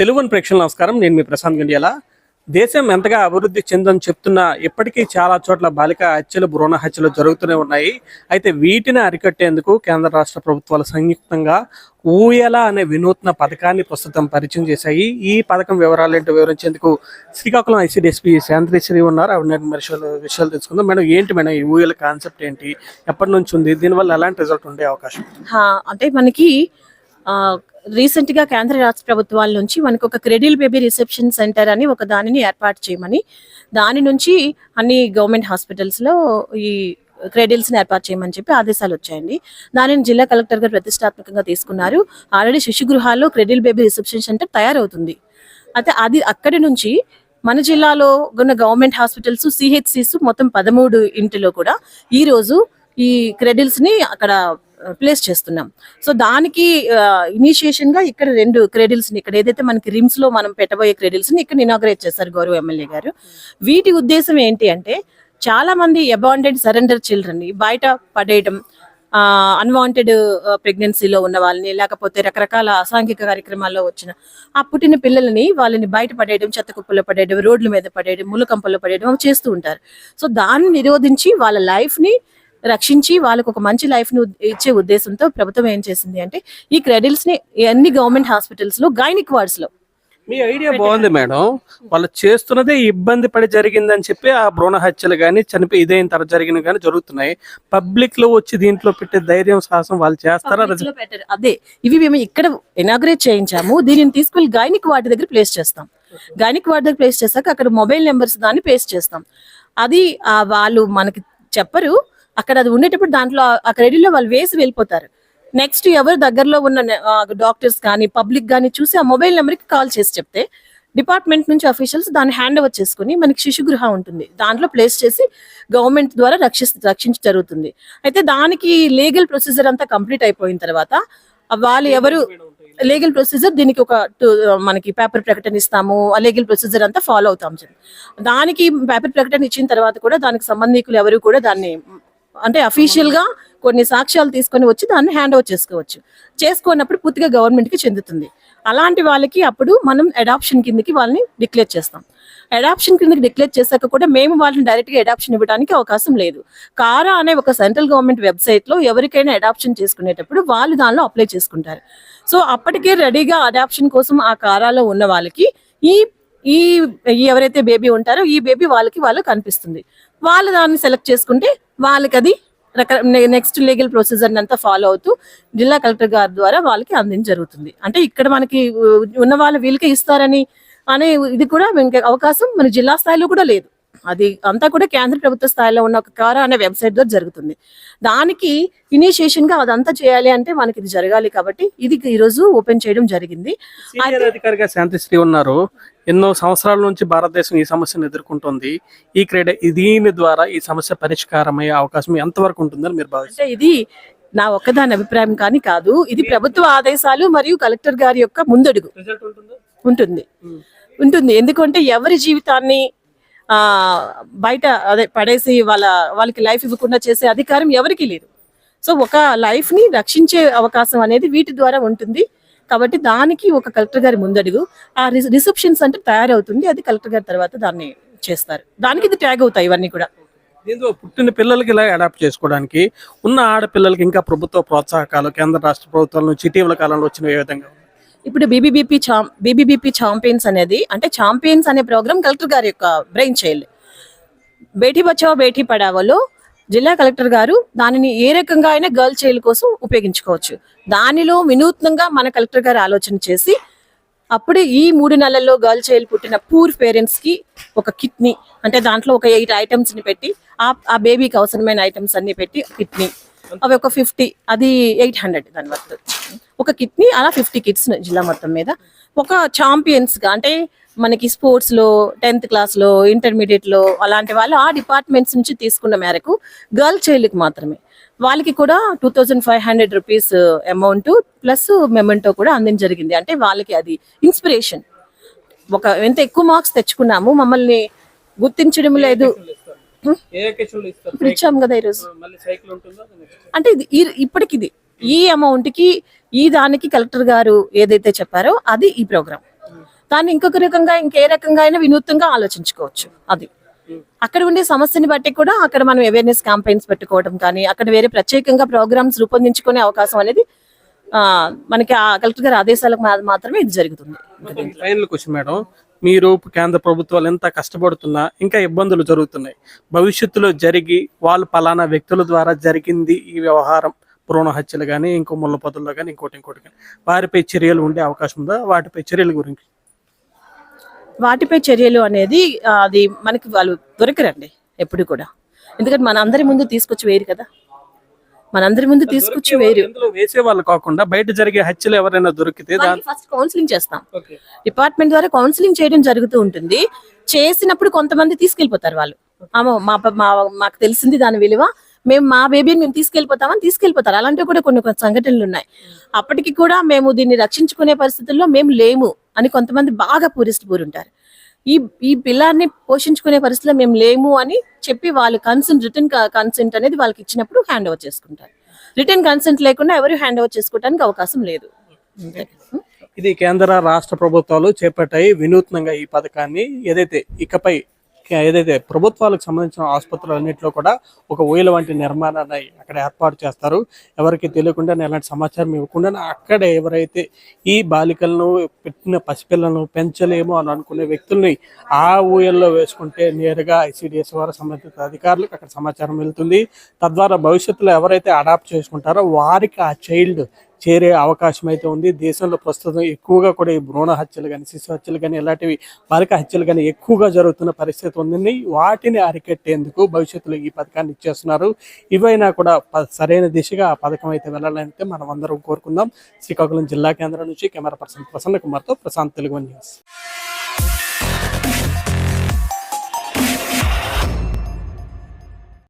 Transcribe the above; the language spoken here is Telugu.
తెలుగుని ప్రేక్షకులకు నమస్కారం. నేను మీ ప్రశాంత్ గండియాల. దేశం ఎంతగా అభివృద్ధి చెందని చెప్తున్నా ఇప్పటికీ చాలా చోట్ల బాలికా హత్యలు, భ్రూణ హత్యలు జరుగుతూనే ఉన్నాయి. అయితే వీటిని అరికట్టేందుకు కేంద్ర రాష్ట్ర ప్రభుత్వాలు సంయుక్తంగా ఊయల అనే వినూత్న పథకాన్ని ప్రస్తుతం పరిచయం చేశాయి. ఈ పథకం వివరాలు ఏంటో వివరించేందుకు శ్రీకాకుళం ఐసీడీఎస్పీ శాంతిశ్రీ ఉన్నారు. ఆవిడ విషయాలు తెలుసుకుందాం. మేడం, ఏంటి మేడం ఈ ఊయల కాన్సెప్ట్ ఏంటి, ఎప్పటి నుంచి ఉంది, దీనివల్ల ఎలాంటి రిజల్ట్ ఉండే అవకాశం? అంటే మనకి రీసెంట్ గా కేంద్ర రాష్ట్ర ప్రభుత్వాల నుంచి మనకు ఒక క్రెడిల్ బేబీ రిసెప్షన్ సెంటర్ అని ఒక దానిని ఏర్పాటు చేయమని, దాని నుంచి అన్ని గవర్నమెంట్ హాస్పిటల్స్ లో ఈ క్రెడిల్స్ ని ఏర్పాటు చేయమని చెప్పి ఆదేశాలు వచ్చాయండి. దానిని జిల్లా కలెక్టర్ గారు ప్రతిష్టాత్మకంగా తీసుకున్నారు. ఆల్రెడీ శిశు గృహాల్లో క్రెడిల్ బేబీ రిసెప్షన్ సెంటర్ తయారవుతుంది. అయితే అది అక్కడి నుంచి మన జిల్లాలో ఉన్న గవర్నమెంట్ హాస్పిటల్స్, సిహెచ్సిస్ మొత్తం 13 ఇంటిలో కూడా ఈ రోజు ఈ క్రెడిల్స్ ని అక్కడ ప్లేస్ చేస్తున్నాం. సో దానికి ఇనిషియేషన్ గా ఇక్కడ 2 క్రెడిల్స్ ని, ఇక్కడ ఏదైతే మనకి రిమ్స్ లో మనం పెట్టబోయే క్రెడిల్స్ ని ఇక్కడ ఇనాగ్రేట్ చేశారు గౌరవ ఎమ్మెల్యే గారు. వీటి ఉద్దేశం ఏంటి అంటే, చాలా మంది అబాండెడ్ సరెండర్ చిల్డ్రన్ ని బయట పడేయడం, అన్వాంటెడ్ ప్రెగ్నెన్సీలో ఉన్న వాళ్ళని, లేకపోతే రకరకాల అసాంఘిక కార్యక్రమాల్లో వచ్చిన ఆ పుట్టిన పిల్లల్ని వాళ్ళని బయట పడేయడం, చెత్త కుప్పలో పడేయడం, రోడ్ల మీద పడేయడం, ముళ్ళకంపల్లో పడేయడం అవి చేస్తూ ఉంటారు. సో దాన్ని నిరోధించి వాళ్ళ లైఫ్ ని రక్షించి వాళ్ళకు ఒక మంచి లైఫ్ ను ఇచ్చే ఉద్దేశంతో ప్రభుత్వం ఏం చేసింది అంటే, ఈ క్రెడిల్స్ ని అన్ని గవర్నమెంట్ హాస్పిటల్స్ లో, గైనిక్ వార్డ్స్ లో. మీ ఐడియా బాగుంది మేడం. వాళ్ళు చేస్తున్నదే ఇబ్బంది పడి జరిగిందని చెప్పి ఆ భ్రూణ హత్యలు కానీ, చనిపోయి ఇదైన తర్వాత జరిగిన కానీ జరుగుతున్నాయి. పబ్లిక్ లో వచ్చి దీంట్లో పెట్టే ధైర్యం, సాహసం వాళ్ళు చేస్తారా? అదే ఇవి మేము ఇక్కడ ఇనాగ్రేట్ చేయించాము. దీనిని తీసుకెళ్లి గైనిక్ వార్డ్ దగ్గర ప్లేస్ చేస్తాం. గైనిక్ వార్డ్ దగ్గర ప్లేస్ చేశాక అక్కడ మొబైల్ నెంబర్స్ దాన్ని పేస్ట్ చేస్తాం. అది వాళ్ళు మనకి చెప్పరు, అక్కడ అది ఉండేటప్పుడు దాంట్లో ఆ క్రెడిట్ లో వాళ్ళు వేసి వెళ్ళిపోతారు. నెక్స్ట్ ఎవరు దగ్గరలో ఉన్న డాక్టర్స్ కానీ, పబ్లిక్ కానీ చూసి ఆ మొబైల్ నెంబర్ కి కాల్ చేసి చెప్తే, డిపార్ట్మెంట్ నుంచి అఫీషియల్స్ దాన్ని హ్యాండ్ ఓవర్ చేసుకుని మనకి శిశు గృహ ఉంటుంది, దాంట్లో ప్లేస్ చేసి గవర్నమెంట్ ద్వారా రక్షించి జరుగుతుంది. అయితే దానికి లీగల్ ప్రొసీజర్ అంతా కంప్లీట్ అయిపోయిన తర్వాత వాళ్ళు ఎవరు లీగల్ ప్రొసీజర్, దీనికి ఒక మనకి పేపర్ ప్రకటన ఇస్తాము. ఆ లీగల్ ప్రొసీజర్ అంతా ఫాలో అవుతాం. దానికి పేపర్ ప్రకటన ఇచ్చిన తర్వాత కూడా దానికి సంబంధికులు ఎవరు కూడా దాన్ని అంటే అఫీషియల్ గా కొన్ని సాక్ష్యాలు తీసుకొని వచ్చి దాన్ని హ్యాండ్ ఓవర్ చేసుకున్నప్పుడు పూర్తిగా గవర్నమెంట్ కి చెందుతుంది. అలాంటి వాళ్ళకి అప్పుడు మనం అడాప్షన్ కిందకి వాళ్ళని డిక్లేర్ చేస్తాం. అడాప్షన్ కిందకి డిక్లేర్ చేశాక కూడా మేము వాళ్ళని డైరెక్ట్ గా అడాప్షన్ ఇవ్వడానికి అవకాశం లేదు. కారా అనే ఒక సెంట్రల్ గవర్నమెంట్ వెబ్సైట్ లో ఎవరికైనా అడాప్షన్ చేసుకునేటప్పుడు వాళ్ళు దానిలో అప్లై చేసుకుంటారు. సో అప్పటికే రెడీగా అడాప్షన్ కోసం ఆ కారాలో ఉన్న వాళ్ళకి ఈ ఎవరైతే బేబీ ఉంటారో ఈ బేబీ వాళ్ళు కనిపిస్తుంది. వాళ్ళు దాన్ని సెలెక్ట్ చేసుకుంటే వాళ్ళకి అది నెక్స్ట్ లీగల్ ప్రొసీజర్ అంతా ఫాలో అవుతూ జిల్లా కలెక్టర్ గారి ద్వారా వాళ్ళకి అందించ జరుగుతుంది. అంటే ఇక్కడ మనకి ఉన్న వాళ్ళు వీళ్ళకే ఇస్తారని అనే ఇది కూడా అవకాశం మన జిల్లా స్థాయిలో కూడా లేదు. అది అంతా కూడా కేంద్ర ప్రభుత్వ స్థాయిలో ఉన్న ఒక కారా అనే వెబ్సైట్ ద్వారా జరుగుతుంది. దానికి ఇనిషియేషన్ గా అదంతా చేయాలి అంటే మనకి ఇది జరగాలి. కాబట్టి ఇది ఈ రోజు ఓపెన్ చేయడం జరిగింది. అధికారిగా శాంతిశ్రీ ఉన్నారు. ఎన్నో సంవత్సరాల నుంచి భారతదేశం ఈ సమస్యను ఎదుర్కొంటుంది. దీని ద్వారా ఈ సమస్య పరిష్కారమయ్యే అవకాశం ఎంతవరకు ఉంటుందని మీరు భావిస్తారు? ఇది నా ఒక్కదాని అభిప్రాయం కానీ కాదు, ఇది ప్రభుత్వ ఆదేశాలు మరియు కలెక్టర్ గారి యొక్క ముందడుగు ఉంటుంది. ఎందుకంటే ఎవరి జీవితాన్ని బయట పడేసి వాళ్ళకి లైఫ్ ఇవ్వకుండా చేసే అధికారం ఎవరికి లేదు. సో ఒక లైఫ్ ని రక్షించే అవకాశం అనేది వీటి ద్వారా ఉంటుంది. కాబట్టి దానికి ఒక కలెక్టర్ గారి ముందడుగు. ఆ రిసెప్షన్ సెంటర్ తయారవుతుంది, అది కలెక్టర్ గారి తర్వాత దాన్ని చేస్తారు. దానికి ఇది ట్యాగ్ అవుతాయి ఇవన్నీ కూడా. దీంతో పుట్టిన పిల్లలకి ఇలా అడాప్ట్ చేసుకోవడానికి ఉన్న ఆడపిల్లలకి ఇంకా ప్రభుత్వ ప్రోత్సాహకాలు కేంద్ర రాష్ట్ర ప్రభుత్వాల నుంచి ఇటీవల కాలంలో వచ్చిన ఏ విధంగా? ఇప్పుడు బీబీబీపీ ఛాంపియన్స్ అనేది, అంటే ఛాంపియన్స్ అనే ప్రోగ్రామ్ కలెక్టర్ గారి యొక్క బ్రెయిన్ చైల్డ్. బేటీ బచావో బేటీ పడావోలో జిల్లా కలెక్టర్ గారు దానిని ఏ రకంగా అయినా గర్ల్ చైల్డ్ కోసం ఉపయోగించుకోవచ్చు. దానిలో వినూత్నంగా మన కలెక్టర్ గారు ఆలోచన చేసి అప్పుడే ఈ 3 నెలల్లో గర్ల్ చైల్డ్ పుట్టిన పూర్ పేరెంట్స్ కి ఒక కిట్ ని, అంటే దాంట్లో ఒక 8 ఐటమ్స్ ని పెట్టి ఆ బేబీకి అవసరమైన ఐటమ్స్ అన్ని పెట్టి కిట్ ని, అవి ఒక 50, అది 800 దాని వర్త్ ఒక కిట్ ని, అలా 50 కిట్స్ జిల్లా మొత్తం మీద ఒక ఛాంపియన్స్ గా, అంటే మనకి స్పోర్ట్స్ లో 10th క్లాస్ లో, ఇంటర్మీడియట్ లో అలాంటి వాళ్ళు ఆ డిపార్ట్మెంట్స్ నుంచి తీసుకున్న మేరకు గర్ల్ చైల్డ్ కి మాత్రమే వాళ్ళకి కూడా 2500 రూపీస్ అమౌంట్ ప్లస్ మెమెంటో కూడా అందించడం జరిగింది. అంటే వాళ్ళకి అది ఇన్స్పిరేషన్. ఎంత ఎక్కువ మార్క్స్ తెచ్చుకున్నాము, మమ్మల్ని గుర్తించడం లేదు, ఇప్పుడు ఇచ్చాము కదా ఈరోజు. అంటే ఇప్పటికి ఈ అమౌంట్ కి ఈ దానికి కలెక్టర్ గారు ఏదైతే చెప్పారో అది ఈ ప్రోగ్రామ్. దాన్ని ఇంకొక రకంగా ఇంకే రకంగా అయినా వినూత్నంగా ఆలోచించుకోవచ్చు. అది అక్కడ ఉండే సమస్యని బట్టి కూడా అక్కడ మనం అవేర్నెస్ క్యాంపెయిన్స్ పెట్టుకోవడం కానీ, అక్కడ వేరే ప్రత్యేకంగా ప్రోగ్రామ్స్ రూపొందించుకునే అవకాశం అనేది మనకి ఆ కలెక్టర్ గారి ఆదేశాలకు మాత్రమే ఇది జరుగుతుంది. ఫైనల్ క్వశ్చన్ మేడం, మీరు కేంద్ర ప్రభుత్వాలు ఎంత కష్టపడుతున్నా ఇంకా ఇబ్బందులు జరుగుతున్నాయి. భవిష్యత్తులో జరిగి వాళ్ళు పలానా వ్యక్తుల ద్వారా జరిగింది ఈ వ్యవహారం, భ్రూణ హత్యలు కానీ, ఇంకో ముళ్ళ పొదల్లో కానీ, ఇంకోటి కానీ, వారిపై చర్యలు ఉండే అవకాశం ఉందా? వాటిపై చర్యల గురించి వాటిపై చర్యలు అనేది అది మనకి వాళ్ళు దొరకరండి ఎప్పుడు కూడా. ఎందుకంటే మన అందరి ముందు తీసుకొచ్చి వేరు కదా, మనందరి ముందు తీసుకొచ్చి వేరు. ఇందులో వేసే వాళ్ళు కాకుండా బయట జరిగే హత్యలు ఎవరైనా దొరికితే ఫస్ట్ కౌన్సిలింగ్ చేస్తాం. డిపార్ట్మెంట్ ద్వారా కౌన్సిలింగ్ చేయడం జరుగుతూ ఉంటుంది. చేసినప్పుడు కొంతమంది తీసుకెళ్లిపోతారు వాళ్ళు, మాకు తెలిసింది దాని విలువ, మేము మా బేబీని మేము తీసుకెళ్లిపోతారు. అలాంటివి కూడా కొన్ని సంఘటనలు ఉన్నాయి. అప్పటికి కూడా మేము దీన్ని రక్షించుకునే పరిస్థితుల్లో మేము లేము అని కొంతమంది బాగా పూరిస్తారు. ఈ పిల్లాన్ని పోషించుకునే పరిస్థితిలో మేము లేము అని చెప్పి వాళ్ళు రిటర్న్ కన్సెంట్ అనేది వాళ్ళకి ఇచ్చినప్పుడు హ్యాండ్ ఓవర్ చేసుకుంటారు. రిటర్న్ కన్సెంట్ లేకుండా ఎవరు హ్యాండ్ ఓవర్ చేసుకోవడానికి అవకాశం లేదు. ఇది కేంద్ర రాష్ట్ర ప్రభుత్వాలు చేపట్టాయి వినూత్నంగా ఈ పథకాన్ని. ఇకపై ప్రభుత్వాలకు సంబంధించిన ఆసుపత్రులన్నింటిలో కూడా ఒక ఊయల వంటి నిర్మాణాన్ని అక్కడ ఏర్పాటు చేస్తారు. ఎవరికి తెలియకుండా, ఎలాంటి సమాచారం ఇవ్వకుండా అక్కడే ఎవరైతే ఈ బాలికలను పెట్టిన పసిపిల్లలను పెంచలేము అని అనుకునే వ్యక్తుల్ని ఆ ఊయల్లో వేసుకుంటే నేరుగా ICDS వారు సంబంధిత అధికారులకు అక్కడ సమాచారం వెళ్తుంది. తద్వారా భవిష్యత్తులో ఎవరైతే అడాప్ట్ చేసుకుంటారో వారికి ఆ చైల్డ్ చేరే అవకాశం అయితే ఉంది. దేశంలో ప్రస్తుతం ఎక్కువగా కూడా ఈ భ్రూణ హత్యలు కానీ, శిశు హత్యలు కానీ, ఇలాంటివి బాలిక హత్యలు కానీ ఎక్కువగా జరుగుతున్న పరిస్థితి ఉంది. వాటిని అరికట్టేందుకు భవిష్యత్తులో ఈ పథకాన్ని ఇచ్చేస్తున్నారు. ఇవైనా కూడా సరైన దిశగా ఆ పథకం అయితే వెళ్ళాలంటే మనం అందరం కోరుకుందాం. శ్రీకాకుళం జిల్లా కేంద్రం నుంచి కెమెరా పర్సన్ ప్రసన్న కుమార్తో ప్రశాంత్, తెలుగు న్యూస్.